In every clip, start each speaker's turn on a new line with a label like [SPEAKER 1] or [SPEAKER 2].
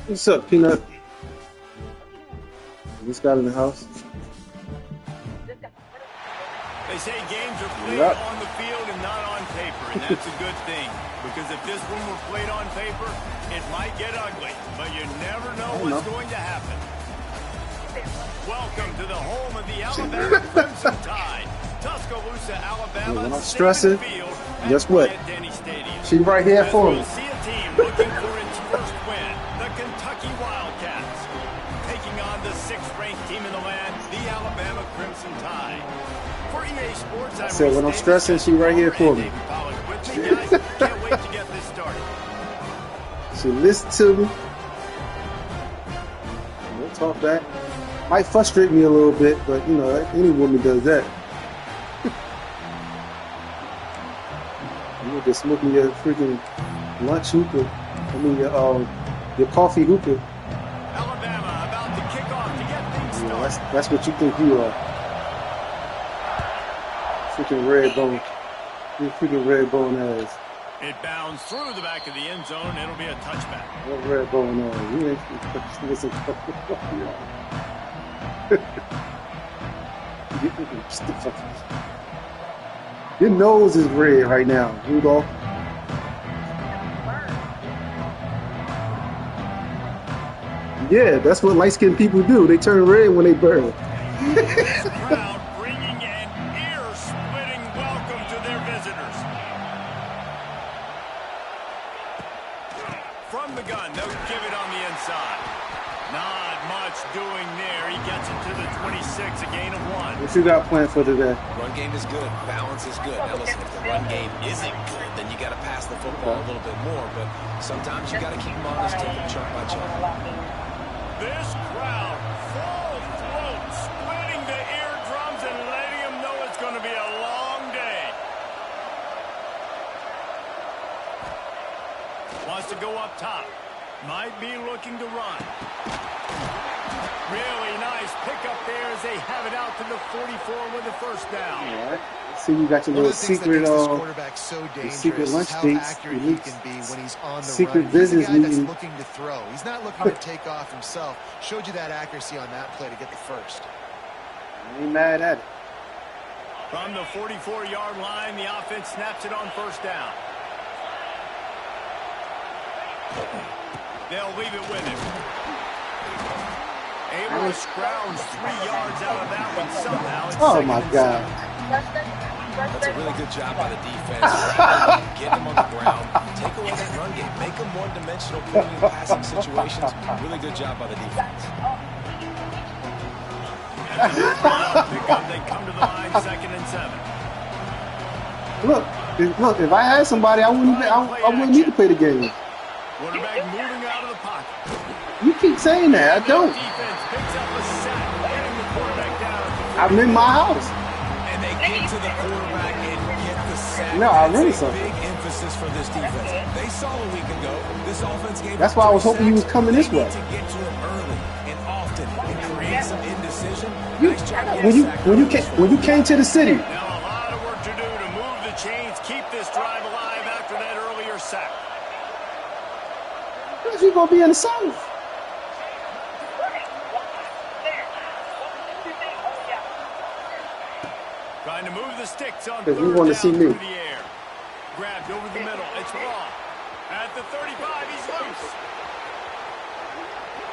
[SPEAKER 1] What's up, Peanut? This guy in the house.
[SPEAKER 2] They say games are played on the field and not on paper, and that's a good thing. Because if this one were played on paper, it might get ugly. But you never know what's going to happen. Welcome to the home of the Alabama Crimson Tide. Tuscaloosa, Alabama.
[SPEAKER 1] When I'm stressing, guess what? She's right here for me.
[SPEAKER 2] We'll see a team looking for its first win. The Kentucky Wildcats. Taking on the 6th-ranked team in the land, the Alabama Crimson Tide. For EA Sports,
[SPEAKER 1] I said when I'm stressing, she right here for me.
[SPEAKER 2] Can't wait to get this started.
[SPEAKER 1] She listens to me. We'll talk back. Might frustrate me a little bit, but you know, any woman does that. You just smoking your freaking lunch hookah. I mean your coffee hookah.
[SPEAKER 2] Alabama about to kick off to get things started.
[SPEAKER 1] That's what you think you are. Freaking red bone. You freaking red bone ass.
[SPEAKER 2] It bounds through the back of the end zone. It'll be a touchback.
[SPEAKER 1] What red bone ass? You ain't listen. Your nose is red right now, Rudolph. Yeah, that's what light-skinned people do. They turn red when they burn.
[SPEAKER 2] Crowd bringing an ear-splitting welcome to their visitors. From the gun, they'll give it on the inside. Not much doing there. He gets it to the 26, a gain of 1.
[SPEAKER 1] What you got planned for today?
[SPEAKER 3] Run game is good. Balance is good. Now listen, if the run game isn't good, then you got to pass the football a little bit more. But sometimes you got to keep them honest, take them chunk by chunk.
[SPEAKER 2] This crowd, full throat, splitting the eardrums and letting them know it's going to be a long day. Wants to go up top. Might be looking to run. Really nice pickup there as they have it out to the 44 with the first down.
[SPEAKER 1] All right. See, you got your little secret, secret lunch dates.
[SPEAKER 4] He can be when he's on the
[SPEAKER 1] secret
[SPEAKER 4] run.
[SPEAKER 1] business
[SPEAKER 4] He's a guy
[SPEAKER 1] meeting.
[SPEAKER 4] that's looking to throw. He's not looking to take off himself. Showed you that accuracy on that play to get the first.
[SPEAKER 1] I ain't mad at it.
[SPEAKER 2] From the 44-yard line, the offense snaps it on first down. They'll leave it with him. Able to scrounge 3 yards out of that one somehow.
[SPEAKER 1] Oh, my God.
[SPEAKER 3] That's a really good job by the defense. Get them on the ground. Take away that run game. Make them one-dimensional, putting in passing situations. Really good job by the defense.
[SPEAKER 2] They come to the line, 2nd and 7.
[SPEAKER 1] Look, if I had somebody, I wouldn't need to play the game.
[SPEAKER 2] Quarterback moving out of the pocket.
[SPEAKER 1] You keep saying that. I don't.
[SPEAKER 2] Defense picks up a sack, getting the quarterback down.
[SPEAKER 1] I'm in my house.
[SPEAKER 3] And they get to the quarterback and get the sack.
[SPEAKER 1] No, I really
[SPEAKER 3] That's
[SPEAKER 1] saw
[SPEAKER 3] a big emphasis for this defense. They saw a week ago. This offense gave.
[SPEAKER 1] That's why I was hoping you was coming this way.
[SPEAKER 3] To get to him early and often and create some indecision.
[SPEAKER 1] When you came to the city.
[SPEAKER 2] Now a lot of work to do to move the chains, keep this drive alive after that earlier sack.
[SPEAKER 1] You gonna be in the South?
[SPEAKER 2] Trying to move the sticks on
[SPEAKER 1] Because
[SPEAKER 2] third
[SPEAKER 1] you want to
[SPEAKER 2] down
[SPEAKER 1] see me.
[SPEAKER 2] through the air. Grabbed over the middle. It's Raw. At the 35, he's loose.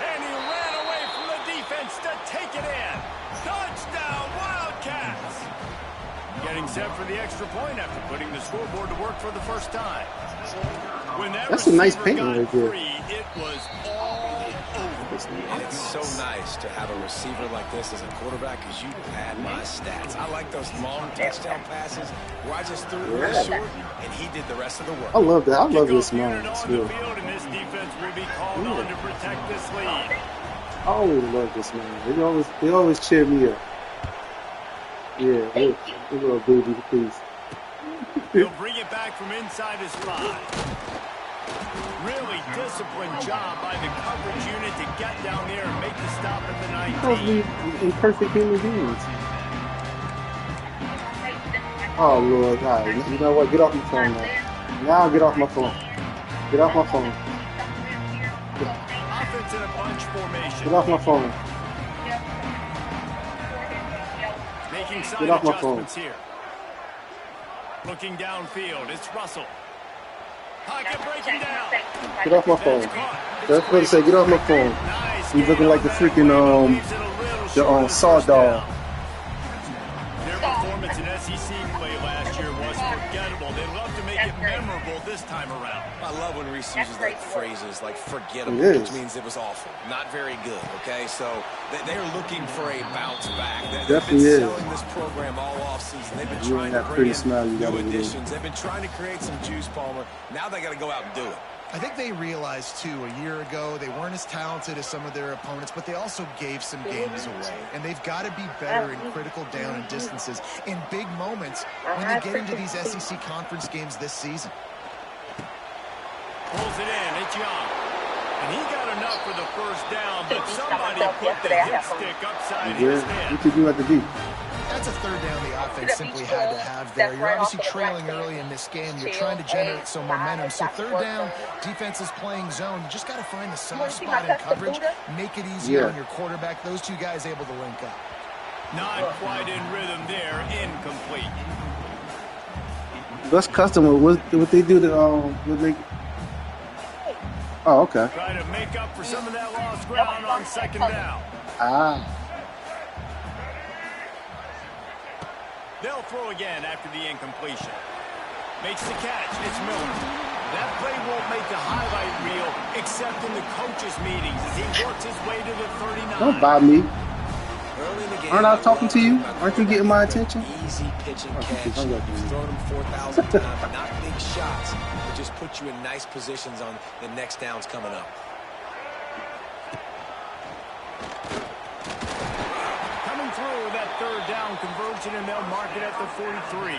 [SPEAKER 2] And he ran away from the defense to take it in. Touchdown, Wildcats! Getting set for the extra point after putting the scoreboard to work for the first time. When that
[SPEAKER 1] That's a nice
[SPEAKER 2] receiver
[SPEAKER 1] painting
[SPEAKER 2] got
[SPEAKER 1] right there.
[SPEAKER 2] free, it was all over.
[SPEAKER 3] And it's so nice to have a receiver like this as a quarterback because you pad my stats. I like those long touchdown passes where I just threw it really short and he did the rest of the work.
[SPEAKER 1] I love that. I love this
[SPEAKER 2] Kickoff
[SPEAKER 1] man.
[SPEAKER 2] unit
[SPEAKER 1] It's
[SPEAKER 2] on the
[SPEAKER 1] good.
[SPEAKER 2] field, and this defense will be called on to protect this lead.
[SPEAKER 1] I always love this man. They always cheer me up. Yeah, hey, little baby, please.
[SPEAKER 2] He'll bring it back from inside his 5. Really disciplined job by the coverage unit to get down there and make the stop at the
[SPEAKER 1] Supposed to
[SPEAKER 2] 19.
[SPEAKER 1] be imperfect human beings. Oh Lord, all right. You know what? Get off my phone now. Now get off my phone. Get off my phone.
[SPEAKER 2] Offensive in a bunch formation.
[SPEAKER 1] Get off my phone.
[SPEAKER 2] Making side
[SPEAKER 1] Get off my phone.
[SPEAKER 2] adjustments here. Looking downfield, it's Russell. Pocket breaking down.
[SPEAKER 1] Get off my phone. That's what I say. Get off my phone.
[SPEAKER 2] Nice.
[SPEAKER 1] He's looking like the freaking Sawdog.
[SPEAKER 2] Their performance in SEC play last year was forgettable. They love to make it memorable this time around.
[SPEAKER 3] I love when Reese uses like phrases like forgettable,
[SPEAKER 1] It is.
[SPEAKER 3] which means it was awful, not very good, okay? So they're looking for a bounce back. They've
[SPEAKER 1] Definitely
[SPEAKER 3] been
[SPEAKER 1] is.
[SPEAKER 3] selling this program all offseason. They've been
[SPEAKER 1] You
[SPEAKER 3] trying
[SPEAKER 1] ain't
[SPEAKER 3] to
[SPEAKER 1] that
[SPEAKER 3] bring
[SPEAKER 1] pretty
[SPEAKER 3] in
[SPEAKER 1] smile you got
[SPEAKER 3] new
[SPEAKER 1] over there.
[SPEAKER 3] additions. They've been trying to create some juice, Palmer. Now they got to go out and do it.
[SPEAKER 4] I think they realized, too, a year ago they weren't as talented as some of their opponents, but they also gave some games away. And they've got to be better in critical down and distances in big moments when they get into these SEC conference games this season.
[SPEAKER 2] Pulls it in, it's Young. And he got enough for the first down, but somebody put the hit stick upside his
[SPEAKER 1] Yeah.
[SPEAKER 2] head.
[SPEAKER 1] What you do at the D?
[SPEAKER 4] That's a third down the offense simply had to have there. You're obviously trailing early in this game. You're trying to generate some momentum. So third down, defense is playing zone. You just got to find the soft spot in coverage, make it easier on your quarterback. Those two guys able to link up.
[SPEAKER 2] Not quite in rhythm there, incomplete.
[SPEAKER 1] That's custom. What they do to what they? Oh, okay.
[SPEAKER 2] Try to make up for some of that lost ground on second down.
[SPEAKER 1] Ah.
[SPEAKER 2] They'll throw again after the incompletion. Makes the catch. It's Miller. That play won't make the highlight reel except in the coaches' meetings as he works his way to the 39.
[SPEAKER 1] Don't bother me.
[SPEAKER 3] Early in the game,
[SPEAKER 1] Aren't I talking to you? Aren't you getting my attention?
[SPEAKER 3] Easy pitch and
[SPEAKER 1] Oh,
[SPEAKER 3] catch.
[SPEAKER 1] I'm
[SPEAKER 3] You've
[SPEAKER 1] not-
[SPEAKER 3] thrown them 4,000 times, not big shots, but just put you in nice positions on the next downs coming up.
[SPEAKER 2] Coming through that third down conversion, and they'll mark it at the 43.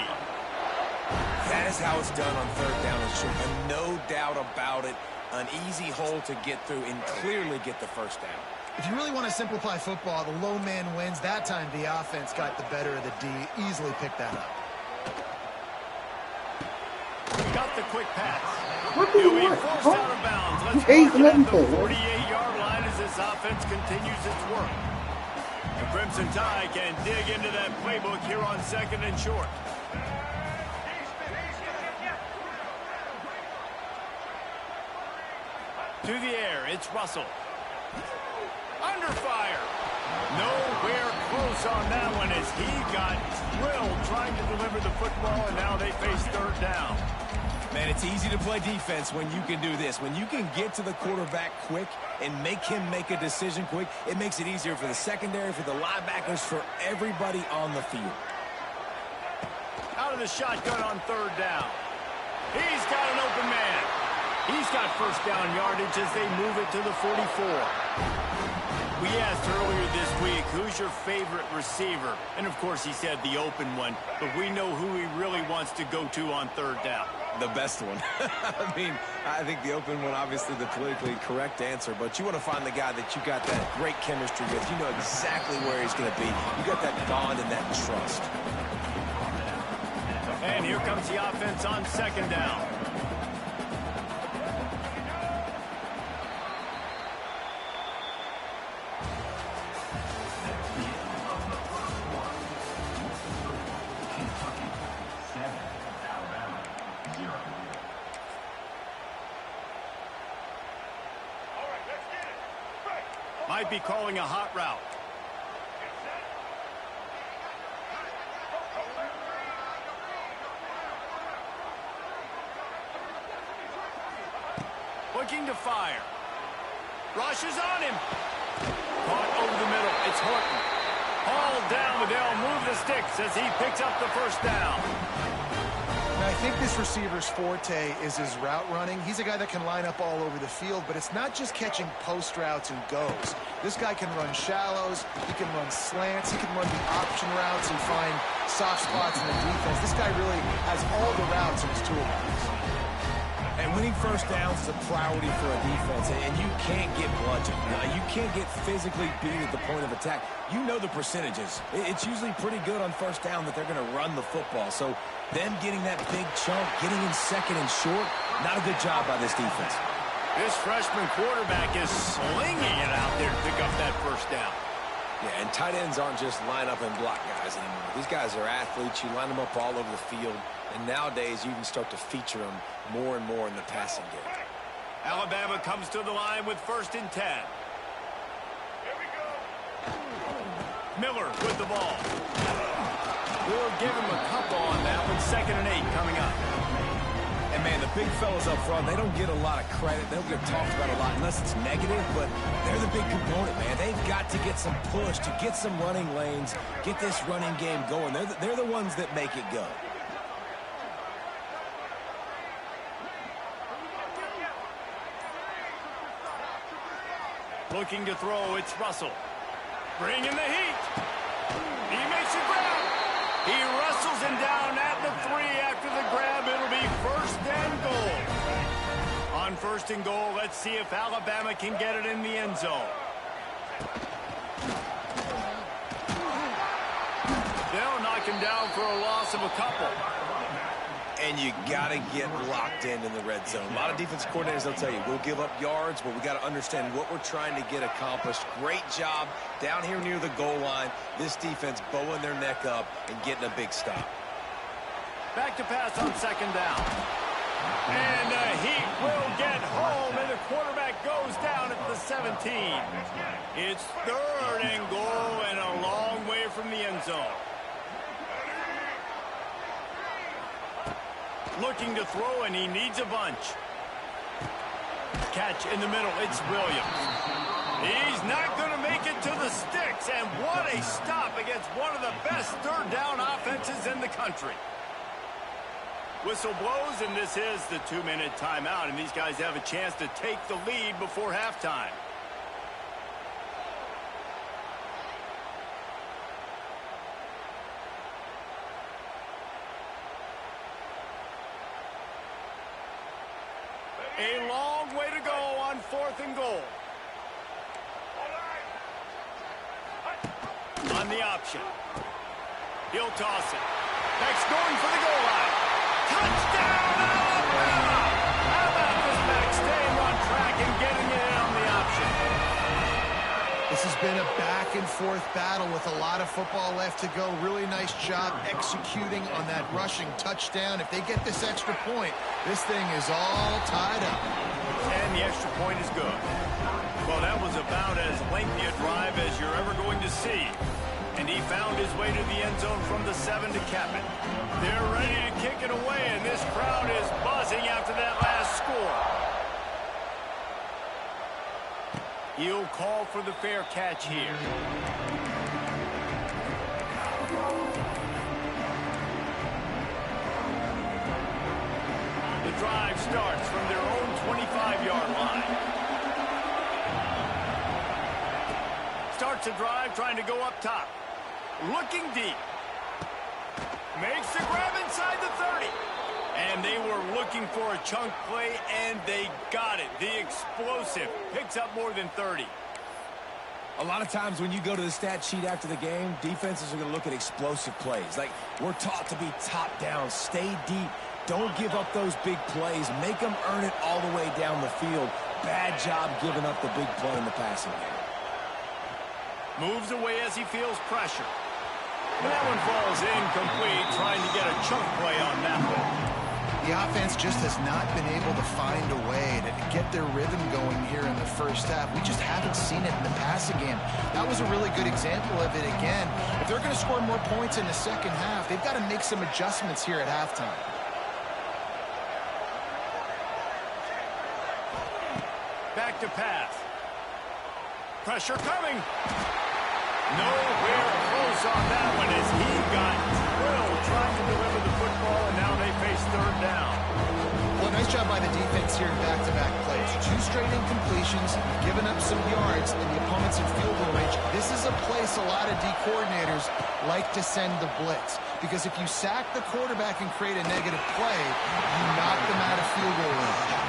[SPEAKER 3] That is how it's done on third down. It's no doubt about it. An easy hole to get through and clearly get the first down.
[SPEAKER 4] If you really want to simplify football, the low man wins. That time the offense got the better of the D. Easily picked that up.
[SPEAKER 2] Got the quick pass.
[SPEAKER 1] What do
[SPEAKER 2] He'll
[SPEAKER 1] you
[SPEAKER 2] be
[SPEAKER 1] want?
[SPEAKER 2] forced
[SPEAKER 1] Huh?
[SPEAKER 2] out of bounds. Let's
[SPEAKER 1] You
[SPEAKER 2] mark it at the
[SPEAKER 1] 8-11, man.
[SPEAKER 2] 48-yard line as this offense continues its work. The Crimson Tide can dig into that playbook here on second and short. To the air, it's Russell. Under fire. Nowhere close on that one as he got drilled trying to deliver the football, and now they face third down.
[SPEAKER 3] Man, it's easy to play defense when you can do this. When you can get to the quarterback quick and make him make a decision quick, it makes it easier for the secondary, for the linebackers, for everybody on the field.
[SPEAKER 2] Out of the shotgun on third down. He's got an open man. He's got first down yardage as they move it to the 44. We asked earlier this week, who's your favorite receiver? And, of course, he said the open one, but we know who he really wants to go to on third down.
[SPEAKER 3] The best one. I mean, I think the open one, obviously the politically correct answer, but you want to find the guy that you got that great chemistry with. You know exactly where he's going to be. You got that bond and that trust.
[SPEAKER 2] And here comes the offense on second down. Might be calling a hot route. Looking to fire. Rushes on him. Caught over the middle. It's Horton. Hauled down, but they'll move the sticks as he picks up the first down.
[SPEAKER 4] Now, I think this receiver's forte is his route running. He's a guy that can line up all over the field, but it's not just catching post routes and goes. This guy can run shallows, he can run slants, he can run the option routes and find soft spots in the defense. This guy really has all the routes in his toolbox.
[SPEAKER 3] And winning first downs is a priority for a defense, and you can't get bludgeoned. You can't get physically beat at the point of attack. You know the percentages. It's usually pretty good on first down that they're going to run the football. So them getting that big chunk, getting in second and short, not a good job by this defense.
[SPEAKER 2] This freshman quarterback is slinging it out there to pick up that first down.
[SPEAKER 3] Yeah, and tight ends aren't just line up and block guys anymore. These guys are athletes. You line them up all over the field. And nowadays, you can start to feature them more and more in the passing game.
[SPEAKER 2] Alabama comes to the line with 1st and 10. Miller with the ball. We'll give him a couple on that one. 2nd and 8 coming up.
[SPEAKER 3] And, man, the big fellas up front, they don't get a lot of credit. They don't get talked about a lot unless it's negative, but they're the big component, man. They've got to get some push, to get some running lanes, get this running game going. They're the ones that make it go.
[SPEAKER 2] Looking to throw, it's Russell. Bringing the heat. He makes a grab. He wrestles him down at the 3 after the grab. It'll be 1st and goal. On 1st and goal, let's see if Alabama can get it in the end zone. They'll knock him down for a loss of a couple.
[SPEAKER 3] And you got to get locked in the red zone. A lot of defense coordinators, they'll tell you, we'll give up yards, but we got to understand what we're trying to get accomplished. Great job down here near the goal line. This defense bowing their neck up and getting a big stop.
[SPEAKER 2] Back to pass on 2nd down. And the Heat will get home, and the quarterback goes down at the 17. It's 3rd and goal and a long way from the end zone. Looking to throw, and he needs a bunch. Catch in the middle, it's Williams. He's not going to make it to the sticks, and what a stop against one of the best 3rd down offenses in the country. Whistle blows, and this is the 2-minute timeout, and these guys have a chance to take the lead before halftime. A long way to go on 4th and goal. On the option. He'll toss it. Beck's going for the goal line. Touchdown, Alabama! How about this back staying on track and getting it in on the option?
[SPEAKER 4] This has been a back-and-forth battle with a lot of football left to go. Really nice job executing on that rushing touchdown. If they get this extra point, this thing is all tied up.
[SPEAKER 2] And the extra point is good. Well, that was about as lengthy a drive as you're ever going to see. And he found his way to the end zone from the 7 to cap it. They're ready to kick it away, and this crowd is buzzing after that last score. He'll call for the fair catch here. The drive starts from their own 25-yard line. Starts a drive trying to go up top. Looking deep. Makes the grab inside the 30. And they were looking for a chunk play, and they got it. The explosive picks up more than 30.
[SPEAKER 3] A lot of times when you go to the stat sheet after the game, defenses are going to look at explosive plays. Like, we're taught to be top down, stay deep, don't give up those big plays, make them earn it all the way down the field. Bad job giving up the big play in the passing game.
[SPEAKER 2] Moves away as he feels pressure. That one falls incomplete, trying to get a chunk play on that one.
[SPEAKER 4] The offense just has not been able to find a way to get their rhythm going here in the first half. We just haven't seen it in the passing game. That was a really good example of it again. If they're going to score more points in the second half, they've got to make some adjustments here at halftime.
[SPEAKER 2] Back to pass. Pressure coming. Nowhere close on that one as he got drilled trying to deliver the football, and now they face 3rd down.
[SPEAKER 4] Well, nice job by the defense here in back-to-back plays. 2 straight incompletions, giving up some yards, and the opponent's in field goal range. This is a place a lot of D coordinators like to send the blitz, because if you sack the quarterback and create a negative play, you knock them out of field goal range.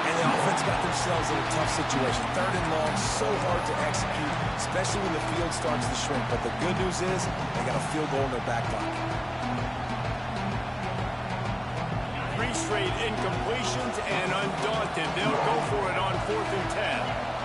[SPEAKER 3] And the offense got themselves in a tough situation. 3rd and long, so hard to execute, especially when the field starts to shrink. But the good news is they got a field goal in their back pocket.
[SPEAKER 2] 3 straight incompletions, and undaunted, they'll go for it on 4th and 10.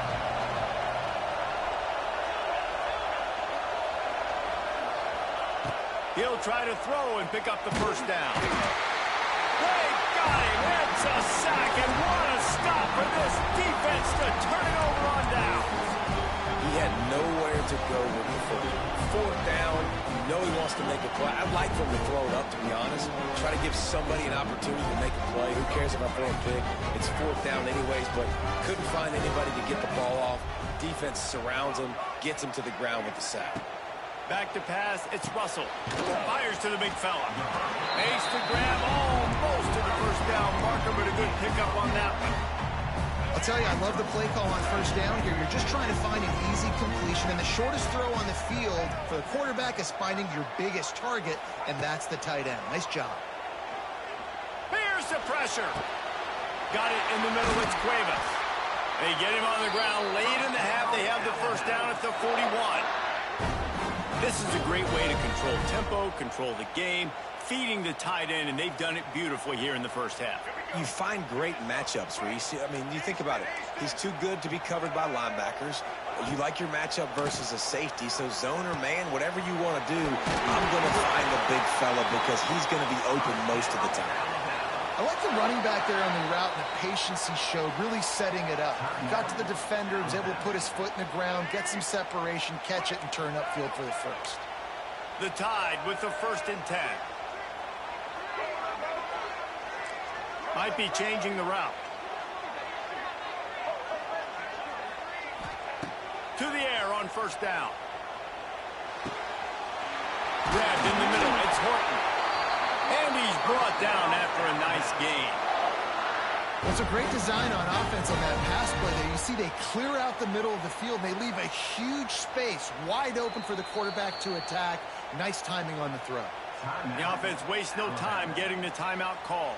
[SPEAKER 2] He'll try to throw and pick up the first down. They got him. It's a sack, and what a stop for this defense to turn it over on down.
[SPEAKER 3] He had nowhere to go with the football. 4th down, you know he wants to make a play. I'd like for him to throw it up, to be honest. Try to give somebody an opportunity to make a play. Who cares if I throw a pick? It's 4th down anyways, but couldn't find anybody to get the ball off. Defense surrounds him, gets him to the ground with the sack.
[SPEAKER 2] Back to pass, it's Russell. Fires to the big fella. Makes the grab almost to the first down marker, but a good pickup on that one.
[SPEAKER 4] I'll tell you, I love the play call on 1st down here. You're just trying to find an easy completion, and the shortest throw on the field for the quarterback is finding your biggest target, and that's the tight end. Nice job.
[SPEAKER 2] Here's the pressure. Got it in the middle, it's Cuevas. They get him on the ground late in the half. They have the first down at the 41. This is a great way to control tempo, control the game, feeding the tight end, and they've done it beautifully here in the first half.
[SPEAKER 3] You find great matchups, Reese. I mean, you think about it. He's too good to be covered by linebackers. You like your matchup versus a safety, so zone or man, whatever you want to do, I'm going to find the big fella because he's going to be open most of the time.
[SPEAKER 4] I like the running back there on the route and the patience he showed, really setting it up. Got to the defender, was able to put his foot in the ground, get some separation, catch it, and turn upfield for the first.
[SPEAKER 2] The Tide with the 1st and 10. Might be changing the route. To the air on 1st down. Grabbed in the middle, it's Horton. And he's brought down after a nice gain.
[SPEAKER 4] Well, it's a great design on offense on that pass play there. You see they clear out the middle of the field. They leave a huge space wide open for the quarterback to attack. Nice timing on the throw.
[SPEAKER 2] The offense wastes no time getting the timeout call.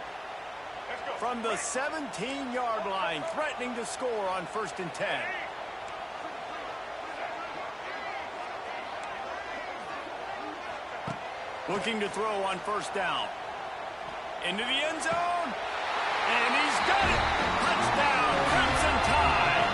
[SPEAKER 2] From the 17-yard line, threatening to score on 1st and 10. Looking to throw on 1st down. Into the end zone. And he's got it. Touchdown, Crimson Tide.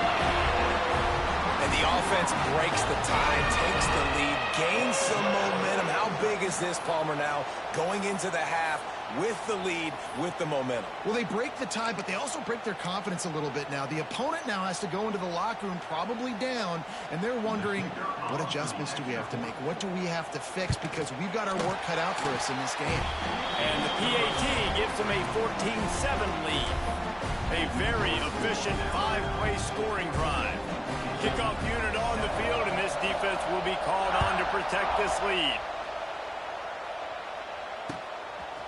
[SPEAKER 3] And the offense breaks the tie, takes the lead, gains some momentum. How big is this, Palmer, now? Going into the half with the lead, with the momentum.
[SPEAKER 4] Well, they break the tie, but they also break their confidence a little bit now. The opponent now has to go into the locker room probably down, and they're wondering, what adjustments do we have to make? What do we have to fix? Because we've got our work cut out for us in this game.
[SPEAKER 2] And the PAT gives them a 14-7 lead. A very efficient 5-play scoring drive. Kickoff unit on the field, and this defense will be called on to protect this lead.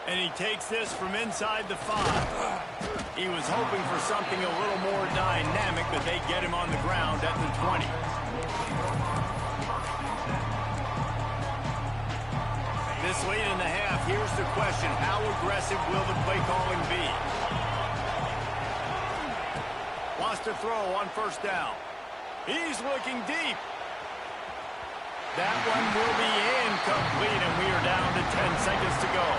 [SPEAKER 2] And he takes this from inside the 5. He was hoping for something a little more dynamic, but they get him on the ground at the 20. This late in the half, here's the question. How aggressive will the play calling be? Wants to throw on 1st down. He's looking deep. That one will be incomplete, and we are down to 10 seconds to go.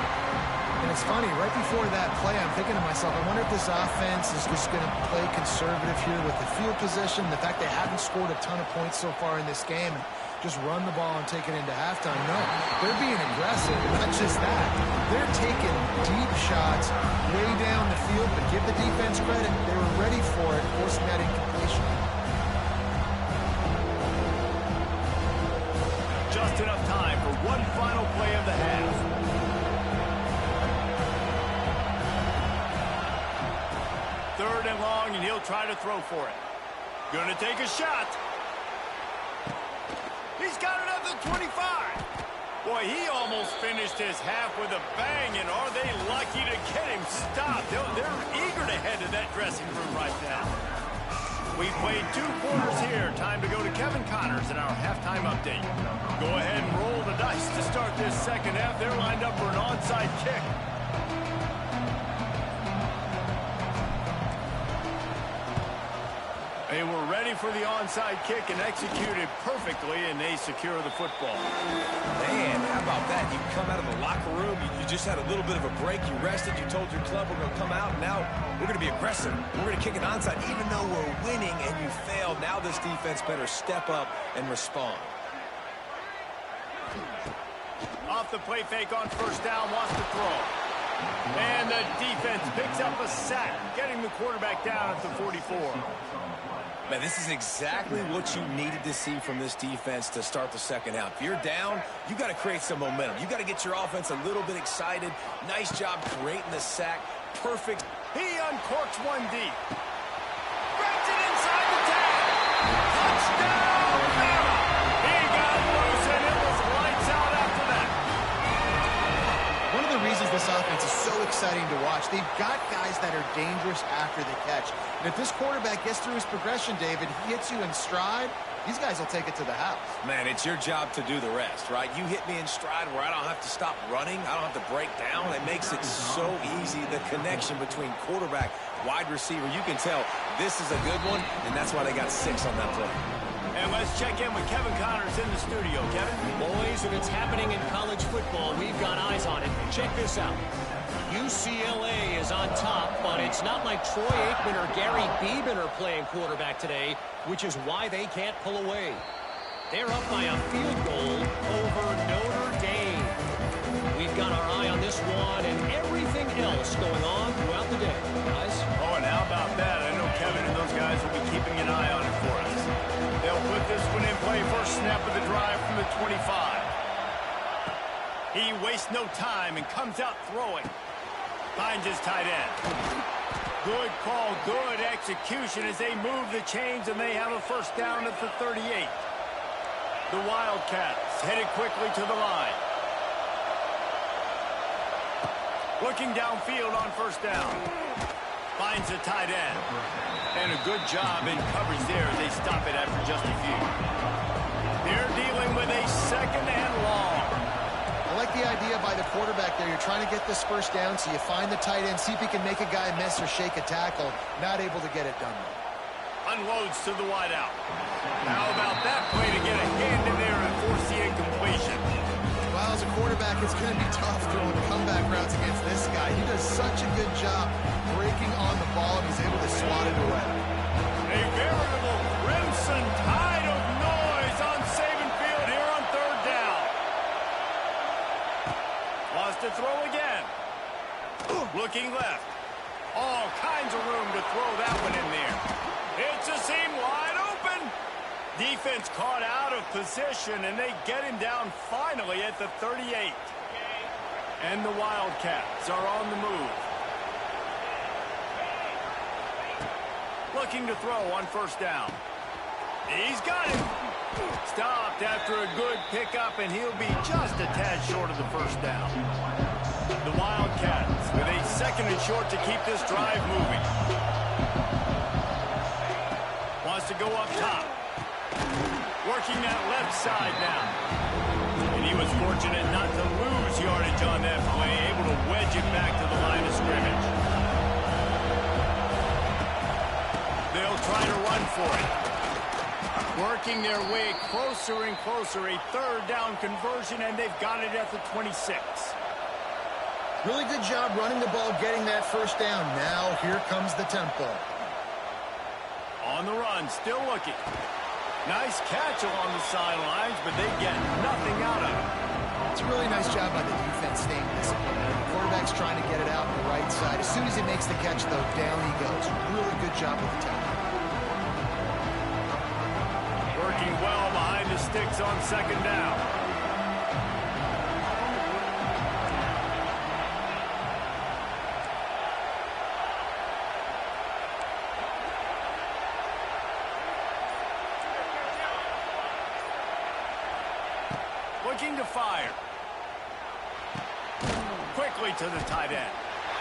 [SPEAKER 4] And it's funny, right before that play, I'm thinking to myself, I wonder if this offense is just going to play conservative here with the field position, the fact they haven't scored a ton of points so far in this game, and just run the ball and take it into halftime. No, they're being aggressive. Not just that. They're taking deep shots way down the field, but give the defense credit. They were ready for it, forcing that incompletion.
[SPEAKER 2] Just enough time for one final play of the half. Third and long, and he'll try to throw for it. Gonna take a shot. He's got it at the 25. Boy, he almost finished his half with a bang, and are they lucky to get him stopped? They're eager to head to that dressing room right now. We've played 2 quarters here. Time to go to Kevin Connors in our halftime update. Go ahead and roll the dice to start this second half. They're lined up for an onside kick. They were ready for the onside kick and executed perfectly, and they secure the football.
[SPEAKER 3] Man, how about that? You come out of the locker room, you just had a little bit of a break, you rested, you told your club we're going to come out, and now we're going to be aggressive. We're going to kick it onside, even though we're winning and you failed. Now this defense better step up and respond.
[SPEAKER 2] Off the play fake on first down, wants to throw. And the defense picks up a sack, getting the quarterback down at the 44.
[SPEAKER 3] Man, this is exactly what you needed to see from this defense to start the second half. If you're down, you got to create some momentum. You got to get your offense a little bit excited. Nice job creating the sack. Perfect.
[SPEAKER 2] He uncorks one deep. Grabs it inside the tag. Touchdown, Bama. He got loose, and it was lights out after that.
[SPEAKER 4] One of the reasons this offense is so exciting to watch, they've got guys that are dangerous after the catch. And if this quarterback gets through his progression, David, he hits you in stride, these guys will take it to the house.
[SPEAKER 3] Man, it's your job to do the rest, right? You hit me in stride where I don't have to stop running. I don't have to break down. It makes it so easy, the connection between quarterback, wide receiver. You can tell this is a good one, and that's why they got 6 on that play.
[SPEAKER 2] And let's check in with Kevin Connors in the studio. Kevin?
[SPEAKER 5] Boys, if it's happening in college football, we've got eyes on it. Check this out. UCLA is on top, but it's not like Troy Aikman or Gary Beeman are playing quarterback today, which is why they can't pull away. They're up by a field goal over Notre Dame. We've got our eye on this one and everything else going on throughout the day, guys.
[SPEAKER 2] Oh, and how about that? I know Kevin and those guys will be keeping an eye on it for us. They'll put this one in play first snap of the drive from the 25. He wastes no time and comes out throwing. Finds his tight end. Good call, good execution as they move the chains, and they have a first down at the 38. The Wildcats headed quickly to the line. Looking downfield on first down. Finds the tight end. And a good job in coverage there as they stop it after just a few. They're dealing with a second and long.
[SPEAKER 4] I like the idea by the quarterback there. You're trying to get this first down, so you find the tight end, see if he can make a guy miss or shake a tackle. Not able to get it done.
[SPEAKER 2] Unloads to the wideout. How about that play to get a hand in there and force the incompletion?
[SPEAKER 4] Well, as a quarterback, it's going to be tough throwing comeback routes against this guy. He does such a good job breaking on the ball, and he's able to swat it away.
[SPEAKER 2] A veritable crimson tide of noise on Saban Field here on third down. Wants to throw again. Looking left. All kinds of room to throw that one in there. It's a seam wide open. Defense caught out of position, and they get him down finally at the 38. And the Wildcats are on the move. Looking to throw on first down. He's got it. Stopped after a good pickup, and he'll be just a tad short of the first down. The Wildcats with a second and short to keep this drive moving. Wants to go up top. Working that left side now. And he was fortunate not to lose yardage on that play, able to wedge it back to the line of scrimmage. They'll try to run for it. Working their way closer and closer, a third down conversion, and they've got it at the 26.
[SPEAKER 4] Really good job running the ball, getting that first down. Now here comes the tempo.
[SPEAKER 2] On the run, still looking. Nice catch along the sidelines, but they get nothing out of it.
[SPEAKER 4] It's a really nice job by the defense staying disciplined. The quarterback's trying to get it out on the right side. As soon as he makes the catch, though, down he goes. Really good job with the tackle.
[SPEAKER 2] Working well behind the sticks on second down. Looking to fire. Quickly to the tight end.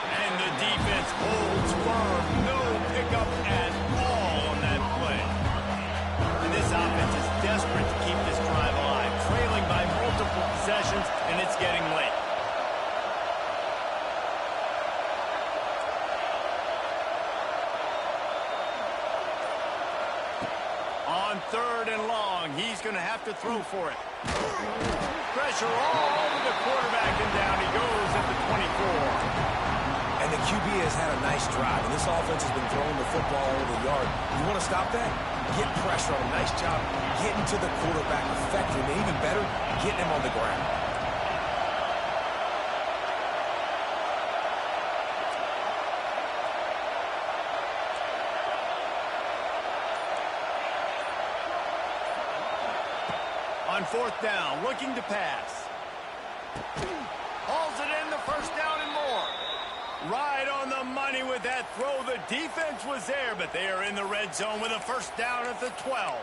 [SPEAKER 2] And the defense holds firm. No pickup at all on that play. And this offense is desperate to keep this drive alive. Trailing by multiple possessions, and it's getting late. On 3rd and long, he's going to have to throw for it. Pressure all over the quarterback, and down he goes at the 24.
[SPEAKER 3] And the QB has had a nice drive, and this offense has been throwing the football over the yard. You want to stop that? Get pressure on him. Nice job getting to the quarterback effectively, and even better, getting him on the ground.
[SPEAKER 2] On 4th down, looking to pass. Hauls it in, the 1st down and more. Right on the money with that throw. The defense was there, but they are in the red zone with a 1st down at the 12.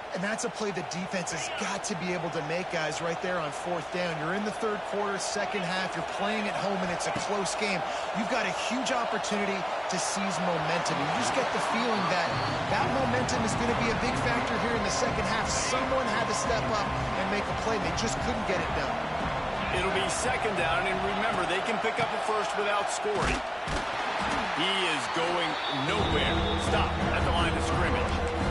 [SPEAKER 4] And that's a play the defense has got to be able to make, guys, right there on 4th down. You're in the 3rd quarter, 2nd half. You're playing at home, and it's a close game. You've got a huge opportunity to seize momentum. You just get the feeling that that momentum is going to be a big factor here in the 2nd half. Someone had to step up and make a play. They just couldn't get it done.
[SPEAKER 2] It'll be 2nd down, and remember, they can pick up a 1st without scoring. He is going nowhere. Stop at the line of scrimmage.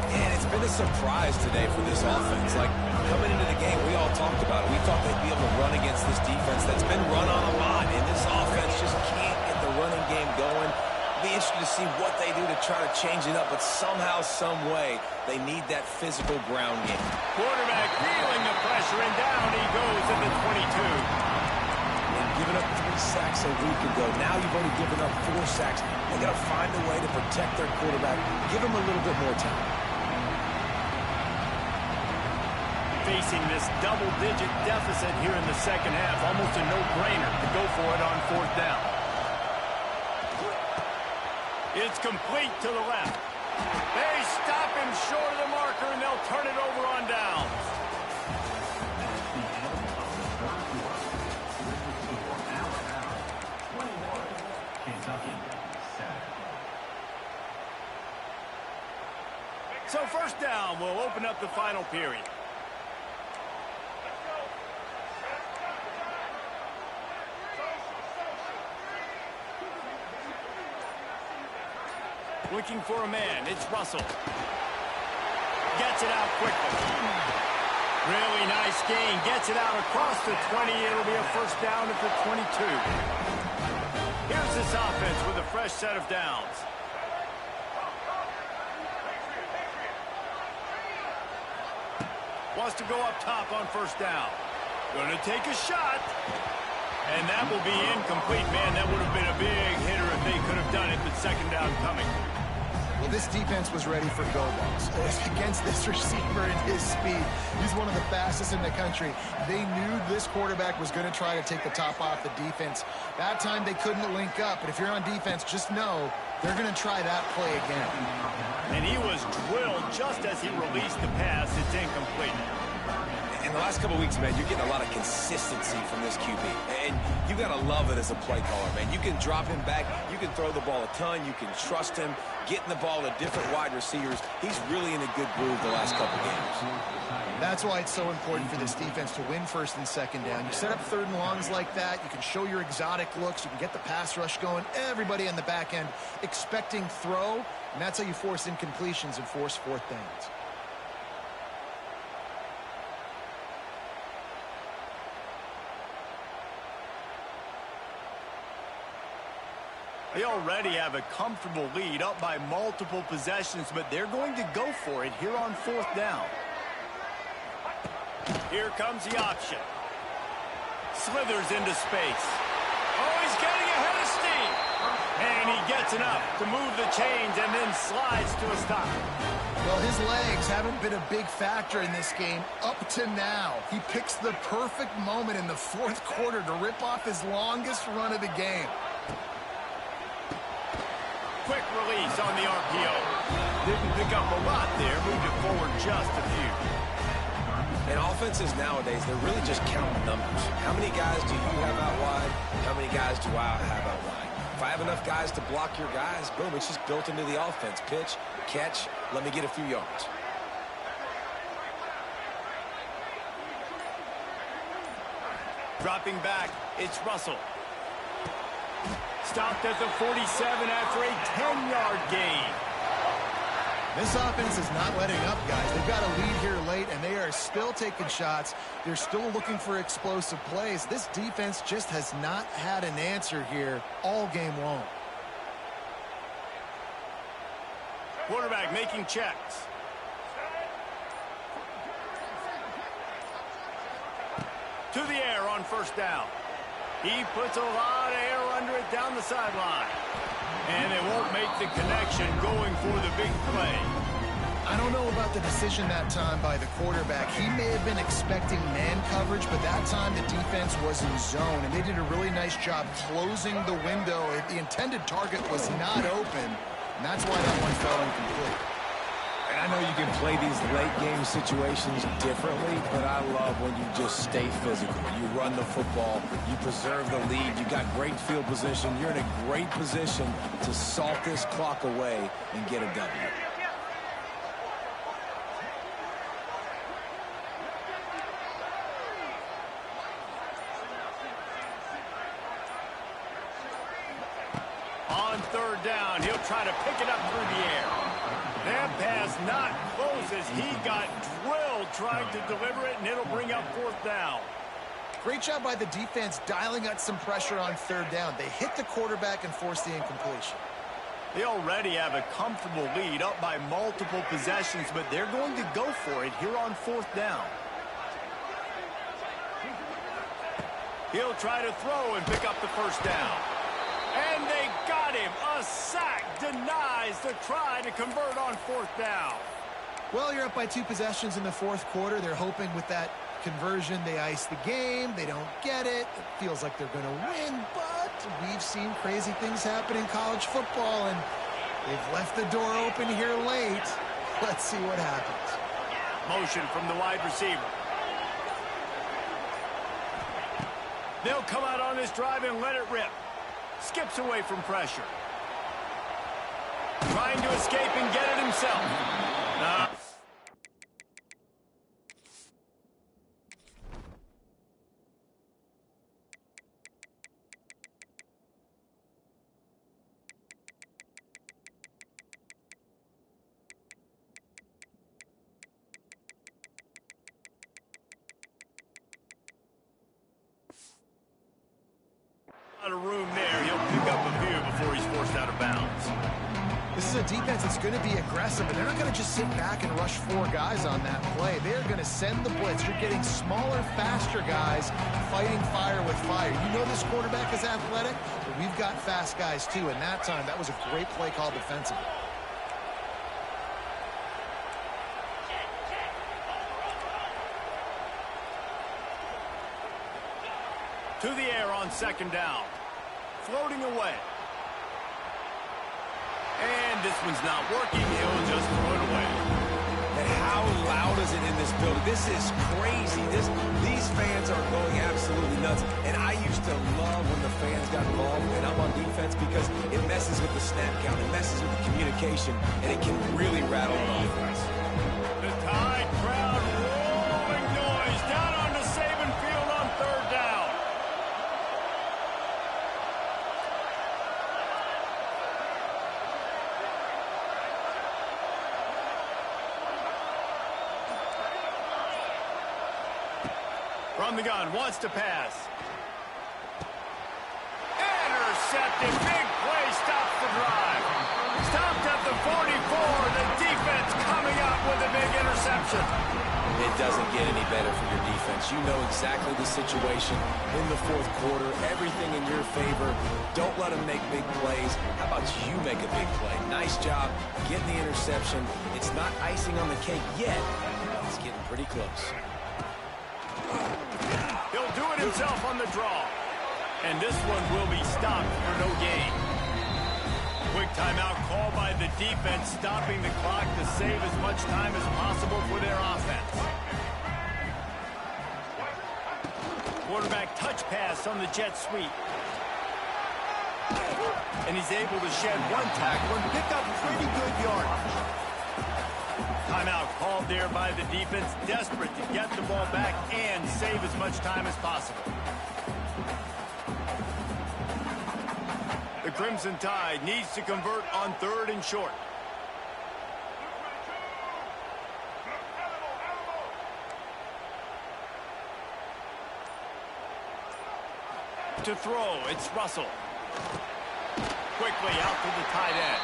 [SPEAKER 3] And it's been a surprise today for this offense. Like, coming into the game, we all talked about it. We thought they'd be able to run against this defense that's been run on a lot, and this offense just can't get the running game going. Be interested to see what they do to try to change it up, but somehow, some way, they need that physical ground game.
[SPEAKER 2] Quarterback feeling the pressure, and down he goes at the 22.
[SPEAKER 3] And giving up 3 sacks a week ago. Now you've only given up 4 sacks. They got to find a way to protect their quarterback. Give him a little bit more time.
[SPEAKER 2] Facing this double-digit deficit here in the 2nd half, almost a no-brainer to go for it on 4th down. It's complete to the left. They stop him short of the marker, and they'll turn it over on downs. So 1st down will open up the final period. Looking for a man. It's Russell. Gets it out quickly. Really nice gain. Gets it out across the 20. It'll be a 1st down at the 22. Here's this offense with a fresh set of downs. Wants to go up top on 1st down. Going to take a shot. And that will be incomplete. Man, that would have been a big hitter if they could have done it, but 2nd down coming.
[SPEAKER 4] Well, this defense was ready for go balls against this receiver and his speed. He's one of the fastest in the country. They knew this quarterback was going to try to take the top off the defense. That time they couldn't link up, but if you're on defense, just know they're going to try that play again.
[SPEAKER 2] And he was drilled just as he released the pass. It's incomplete.
[SPEAKER 3] In the last couple of weeks, man, you're getting a lot of consistency from this QB. And you got to love it as a play caller, man. You can drop him back. You can throw the ball a ton. You can trust him. Getting the ball to different wide receivers. He's really in a good groove the last couple games.
[SPEAKER 4] That's why it's so important for this defense to win 1st and 2nd down. You set up 3rd and longs like that. You can show your exotic looks. You can get the pass rush going. Everybody on the back end expecting throw. And that's how you force incompletions and force 4th downs.
[SPEAKER 2] They already have a comfortable lead, up by multiple possessions, but they're going to go for it here on 4th down. Here comes the option. Slithers into space. Oh, he's getting ahead of steam. And he gets enough to move the chains and then slides to a stop.
[SPEAKER 4] Well, his legs haven't been a big factor in this game up to now. He picks the perfect moment in the 4th quarter to rip off his longest run of the game.
[SPEAKER 2] Quick release on the RPO. Didn't pick up a lot there. Moved it forward just a few.
[SPEAKER 3] And offenses nowadays, they're really just counting numbers. How many guys do you have out wide? How many guys do I have out wide? If I have enough guys to block your guys, boom, it's just built into the offense. Pitch, catch, let me get a few yards.
[SPEAKER 2] Dropping back, it's Russell. Stopped at the 47 after a 10-yard gain.
[SPEAKER 4] This offense is not letting up, guys. They've got a lead here late, and they are still taking shots. They're still looking for explosive plays. This defense just has not had an answer here all game long.
[SPEAKER 2] Quarterback making checks. To the air on first down. He puts a lot of air under it down the sideline. And they won't make the connection going for the big play.
[SPEAKER 4] I don't know about the decision that time by the quarterback. He may have been expecting man coverage, but that time the defense was in zone, and they did a really nice job closing the window. The intended target was not open, and that's why that one fell incomplete.
[SPEAKER 3] And I know you can play these late-game situations differently, but I love when you just stay physical. You run the football, you preserve the lead, you got great field position, you're in a great position to salt this clock away and get a W.
[SPEAKER 2] On third down, he'll try to pick it up through the air. That pass not close as he got drilled trying to deliver it, and it'll bring up fourth down.
[SPEAKER 4] Great job by the defense dialing out some pressure on third down. They hit the quarterback and forced the incompletion.
[SPEAKER 2] They already have a comfortable lead up by multiple possessions, but they're going to go for it here on fourth down. He'll try to throw and pick up the first down. And they got him. A sack denies the try to convert on fourth down.
[SPEAKER 4] Well, you're up by 2 possessions in the fourth quarter. They're hoping with that conversion they ice the game. They don't get it. It feels like they're going to win, but we've seen crazy things happen in college football, and they've left the door open here late. Let's see what happens.
[SPEAKER 2] Motion from the wide receiver. They'll come out on this drive and let it rip. Skips away from pressure. Trying to escape and get it himself. Out of room there. He'll pick up a few before he's forced out of bounds.
[SPEAKER 4] This is a defense that's going to be aggressive, and they're not going to just sit back and rush 4 guys on that play. They're going to send the blitz. You're getting smaller, faster guys fighting fire with fire. You know this quarterback is athletic, but we've got fast guys too, and that time, that was a great play call defensively.
[SPEAKER 2] To the air on second down. Floating away. And this one's not working. He'll just throw it away.
[SPEAKER 3] And how loud is it in this building? This is crazy. These fans are going absolutely nuts. And I used to love when the fans got involved and I'm on defense because it messes with the snap count. It messes with the communication. And it can really rattle an offense.
[SPEAKER 2] The Tide crowd rolling noise down onto Saban Field on third down. From the gun, wants to pass. Intercepted, big play, stops the drive. Stopped at the 44, the defense coming up with a big interception.
[SPEAKER 3] It doesn't get any better for your defense. You know exactly the situation in the fourth quarter, everything in your favor. Don't let them make big plays. How about you make a big play? Nice job getting the interception. It's not icing on the cake yet. It's getting pretty close.
[SPEAKER 2] He'll do it himself on the draw. And this one will be stopped for no gain. Quick timeout call by the defense, stopping the clock to save as much time as possible for their offense. Quarterback touch pass on the jet sweep. And he's able to shed one tackle and pick up pretty good yardage. Timeout called there by the defense, desperate to get the ball back and save as much time as possible. The Crimson Tide needs to convert on third and short. to throw. It's Russell. Quickly out to the tight end.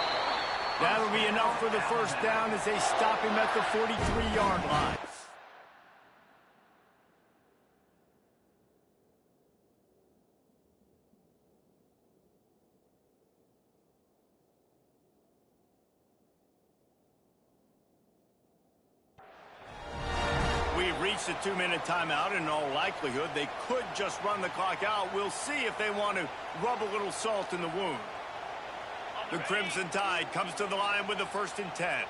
[SPEAKER 2] That'll be enough for the first down as they stop him at the 43-yard line. We've reached a 2-minute timeout, and in all likelihood, they could just run the clock out. We'll see if they want to rub a little salt in the wound. The Crimson Tide comes to the line with the 1st and 10.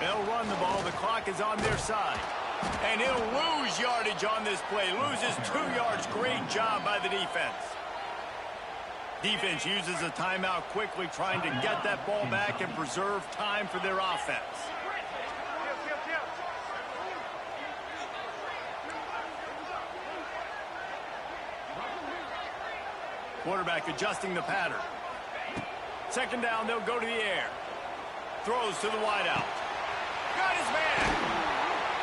[SPEAKER 2] They'll run the ball. The clock is on their side. And he'll lose yardage on this play. Loses 2 yards. Great job by the defense. Defense uses a timeout quickly, trying to get that ball back and preserve time for their offense. Quarterback adjusting the pattern. 2nd down, they'll go to the air. Throws to the wideout. Got his man.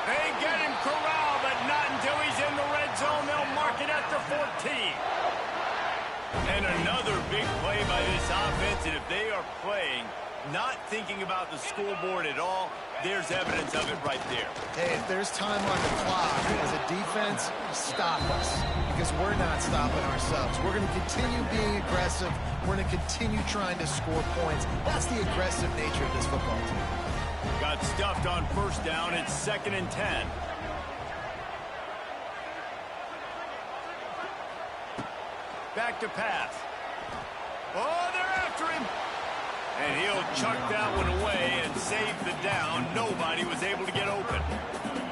[SPEAKER 2] They get him corralled, but not until he's in the red zone. They'll mark it at the 14. And another big play by this offense, and if they are playing, not thinking about the scoreboard at all, there's evidence of it right there.
[SPEAKER 4] Hey, if there's time on the clock, as a defense, stop us. Because we're not stopping ourselves. We're going to continue being aggressive. We're going to continue trying to score points. That's the aggressive nature of this football team.
[SPEAKER 2] Got stuffed on 1st down. It's 2nd and 10. Back to pass. Oh, they're after him. And he'll chuck that one away and save the down. Nobody was able to get open.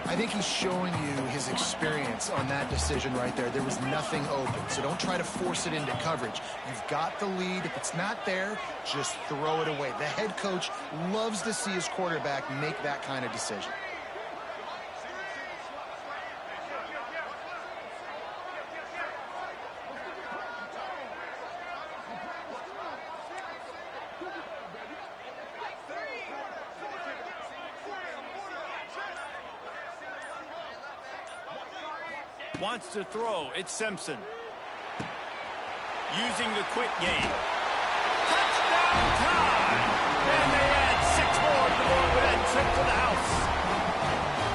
[SPEAKER 4] I think he's showing you his experience on that decision right there. There was nothing open, so don't try to force it into coverage. You've got the lead. If it's not there, just throw it away. The head coach loves to see his quarterback make that kind of decision.
[SPEAKER 2] Wants to throw. It's Simpson. Using the quick game. Touchdown time! And they add 6 more to go with that trip to the house.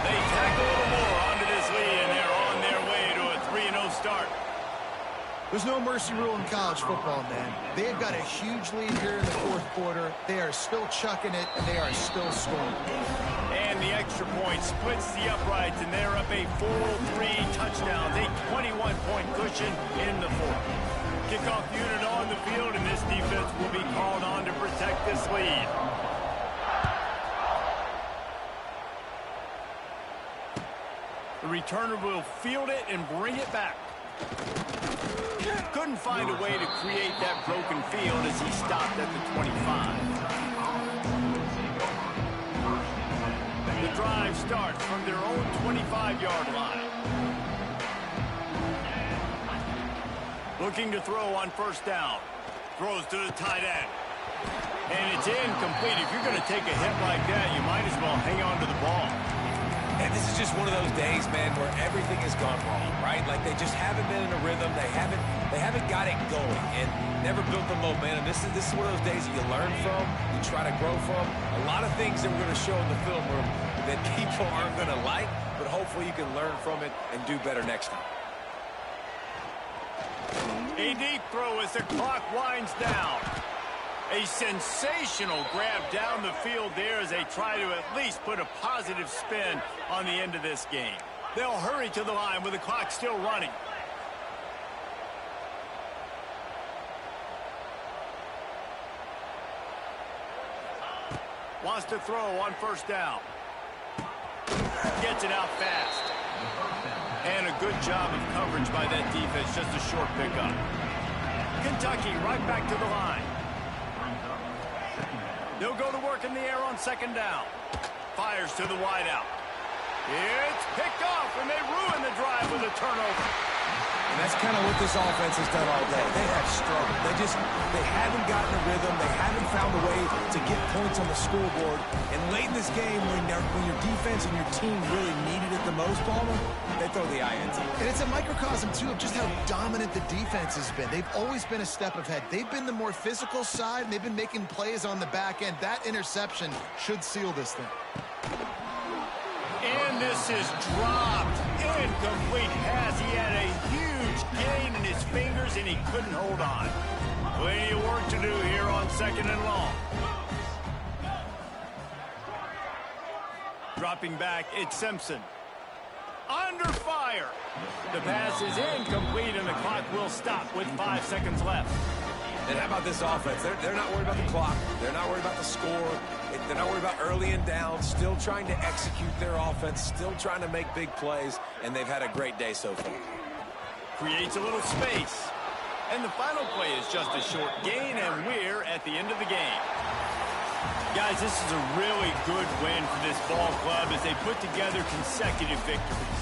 [SPEAKER 2] They tack a little more onto this lead, and they're on their way to a 3-0 start.
[SPEAKER 4] There's no mercy rule in college football, man. They've got a huge lead here in the 4th quarter. They are still chucking it, and they are still scoring.
[SPEAKER 2] And the extra point splits the uprights, and they're up a full 3 touchdowns, a 21-point cushion in the 4th. Kickoff unit on the field, and this defense will be called on to protect this lead. The returner will field it and bring it back. Couldn't find a way to create that broken field as he stopped at the 25. The drive starts from their own 25-yard line. Looking to throw on 1st down. Throws to the tight end. And it's incomplete. If you're going to take a hit like that, you might as well hang on to the ball.
[SPEAKER 3] And this is just one of those days, man, where everything has gone wrong, right? Like they just haven't been in a rhythm. They haven't got it going and never built the momentum. This is one of those days that you learn from, you try to grow from. A lot of things that we're going to show in the film room that people aren't going to like, but hopefully you can learn from it and do better next time.
[SPEAKER 2] A deep throw as the clock winds down. A sensational grab down the field there as they try to at least put a positive spin on the end of this game. They'll hurry to the line with the clock still running. Wants to throw on 1st down. Gets it out fast. And a good job of coverage by that defense, just a short pickup. Kentucky right back to the line. They'll go to work in the air on 2nd down. Fires to the wideout. It's picked off, and they ruin the drive with a turnover.
[SPEAKER 3] And that's kind of what this offense has done all day. They have struggled. They haven't gotten a rhythm. They haven't found a way to get points on the scoreboard. And late in this game, when your defense and your team really needed it the most, Palmer, they throw the INT.
[SPEAKER 4] And it's a microcosm, too, of just how dominant the defense has been. They've always been a step ahead. They've been the more physical side, and they've been making plays on the back end. That interception should seal this thing.
[SPEAKER 2] And this is dropped. Incomplete pass. He had a huge gain in his fingers, and he couldn't hold on. Plenty of work to do here on 2nd and long. Dropping back, it's Simpson. Under fire. The pass is incomplete, and the clock will stop with 5 seconds left.
[SPEAKER 3] And how about this offense? They're not worried about the clock. They're not worried about the score. They're not worried about early and down. Still trying to execute their offense. Still trying to make big plays. And they've had a great day so far.
[SPEAKER 2] Creates a little space. And the final play is just a short gain, and we're at the end of the game. Guys, this is a really good win for this ball club as they put together consecutive victories.